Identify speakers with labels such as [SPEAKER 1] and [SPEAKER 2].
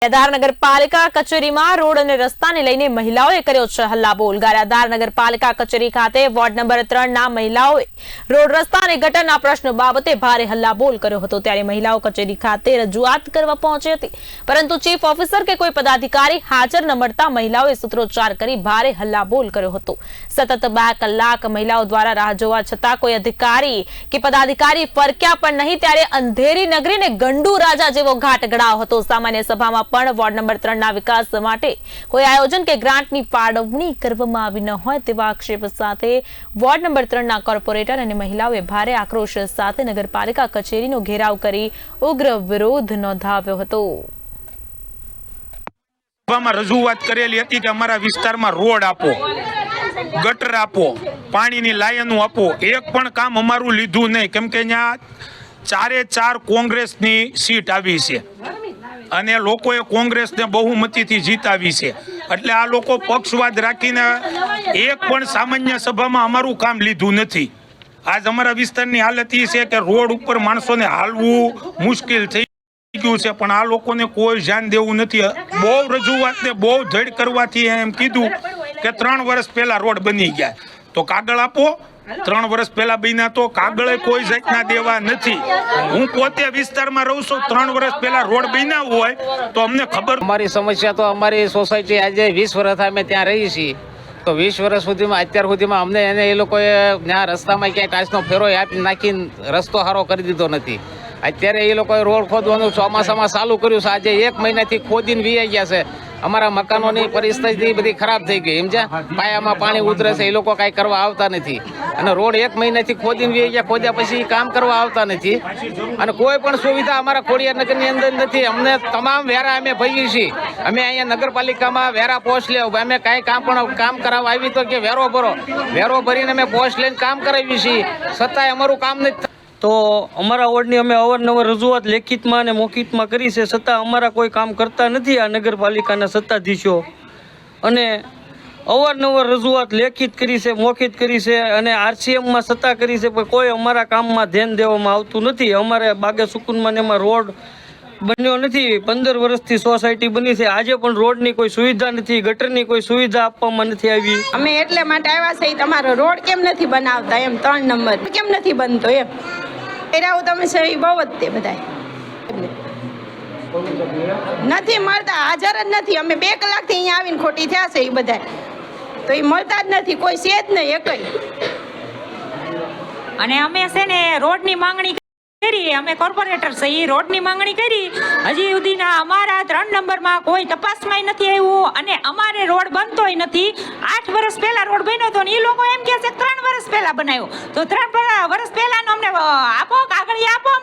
[SPEAKER 1] ગારિયાધાર નગરપાલિકા કચેરીમાં રોડ અને રસ્તાને લઈને મહિલાઓએ કર્યો છે હલ્લાબોલ। ગારિયાધાર નગરપાલિકા કચેરી ખાતે વોર્ડ નંબર 3 ના મહિલાઓએ રોડ રસ્તા અને ગટરના પ્રશ્ન બાબતે ભારે હલ્લાબોલ કર્યો હતો। ત્યારે મહિલાઓ કચેરી ખાતે રજૂઆત કરવા પહોંચી હતી, પરંતુ ચીફ ઓફિસર કે કોઈ પદાધિકારી હાજર ન મળતા મહિલાઓએ સૂત્રોચ્ચાર કરી ભારે હલ્લાબોલ કર્યો હતો। સતત 2 કલાક મહિલાઓ દ્વારા રાહ જોવા છતાં કોઈ અધિકારી કે પદાધિકારી ફરક્યા પણ નહીં। ત્યારે અંધેરી નગરીને ગંડુ રાજા જેવો ઘાટ ગળાયો હતો। સામાન્ય સભામાં પણ વોર્ડ નંબર 3 ના વિકાસ માટે કોઈ આયોજન કે ગ્રાન્ટની ફાળવણી કરવામાં આવી ન હોય તેવા આક્ષેપ સાથે વોર્ડ નંબર 3 ના કોર્પોરેટર અને મહિલાઓએ ભારે આક્રોશ સાથે નગરપાલિકા કચેરીનો ઘેરાવ કરી ઉગ્ર વિરોધ નોંધાવ્યો હતો।
[SPEAKER 2] રજૂઆત કરેલી હતી કે અમારા વિસ્તારમાં રોડ આપો, ગટર આપો, પાણીની લાઈનો આપો। એક પણ કામ અમારું લીધું નહીં, કેમ કે ત્યાં 4 કોંગ્રેસની સીટ આવી છે અને લોકોએ કોંગ્રેસને બહુમતીથી જીતાવી છે। એટલે આ લોકો પક્ષવાદ રાખીને એક પણ સામાન્ય સભામાં અમારું કામ લીધું નથી। આજ અમારા વિસ્તારની હાલત એ છે કે રોડ ઉપર માણસોને હાલવું મુશ્કેલ થઈ ગયું છે, પણ આ લોકોને કોઈ ધ્યાન દેવું નથી। બહુ રજૂઆતને બહુ ધડ કરવાથી એમ કીધું કે 3 વર્ષ પહેલા રોડ બની ગયા, તો કાગળ આપો। 3 વર્ષ પહેલા બન્યા તો કાગળે કોઈ જાતના દેવા નથી। હું પોતે વિસ્તારમાં રહું છું, 3 વર્ષ પહેલા રોડ બન્યા હોય તો અમને ખબર।
[SPEAKER 3] અમારી સમસ્યા તો અમારી સોસાયટી આજે 20 વર્ષ અમે ત્યાં રહી છીએ, તો 20 વર્ષ સુધીમાં અત્યાર સુધીમાં અમને એને એ લોકોએ ત્યાં રસ્તામાં ક્યાંય ટાઈલ્સનો ફેરો આપી નાખીને રસ્તો સારો કરી દીધો નથી। અત્યારે એ લોકોએ રોડ ખોદવાનું ચોમાસામાં ચાલુ કર્યું છે, આજે 1 મહિનાથી ખોદીને વીઆઈ ગયા છે। અમારા મકાનોની પરિસ્થિતિ બધી ખરાબ થઈ ગઈ, સમજ્યા? પાયામાં પાણી ઉતરે છે, એ લોકો કાંઈ કરવા આવતા નથી અને રોડ 1 મહિનાથી ખોદીને વી ગયા, ખોદ્યા પછી કામ કરવા આવતા નથી અને કોઈ પણ સુવિધા અમારા ખોડિયાર નગરની અંદર નથી। અમને તમામ વેરા અમે ભરીએ છીએ। અમે અહીંયા નગરપાલિકામાં વેરા પોસ્ટ લેવું, અમે કાંઈ કામ કરાવવા આવી તો કે વેરો ભરો, વેરો ભરીને અમે પોસ્ટ લઈને કામ કરાવીએ છીએ, છતાંય અમારું કામ નથી।
[SPEAKER 4] તો અમારા વોર્ડની અમે અવારનવાર રજૂઆત લેખિતમાં અને મૌખિકમાં કરી છે, છતાં અમારા કોઈ કામ કરતા નથી આ નગરપાલિકાના સત્તાધીશો। અને અવારનવાર રજૂઆત લેખિત કરી છે, મૌખિત કરી છે અને આરસીએમમાં સત્તા કરી છે, પણ કોઈ અમારા કામમાં ધ્યાન દેવામાં આવતું નથી। અમારે બાગે સુકુનમાં એમાં રોડ બન્યો નથી। 15 વર્ષથી સોસાયટી બની છે, આજે પણ રોડની કોઈ સુવિધા નથી, ગટરની કોઈ સુવિધા આપવામાં નથી આવી।
[SPEAKER 5] અમે એટલે માટે આવ્યા છે તમારો રોડ કેમ નથી બનાવતા, એમ 3 નંબર કેમ નથી બનતો, એમ એરાવું તમે છે એ બહુ જ તે બધાય નથી મળતા, હાજર જ નથી। અમે 2 કલાકથી અહીંયા આવીને ખોટી થયા છે એ બધા, તો એ મળતા જ નથી, કોઈ છે જ નહીં એકય।
[SPEAKER 6] અને અમે છે ને રોડની માંગણી કરી, અમે કોર્પોરેટર છે એ રોડની માંગણી કરી, હજી સુધીના અમારા 3 નંબરમાં કોઈ તપાસમાં નથી આવ્યું અને અમારે રોડ બનતોય નથી। 8 વર્ષ પહેલા રોડ બન્યો હતો ને એ લોકો એમ કહે છે 3 વર્ષ પહેલા બનાવ્યો, તો 3 વર્ષ પહેલાનો અમને આપો, કાગળિયા આપો।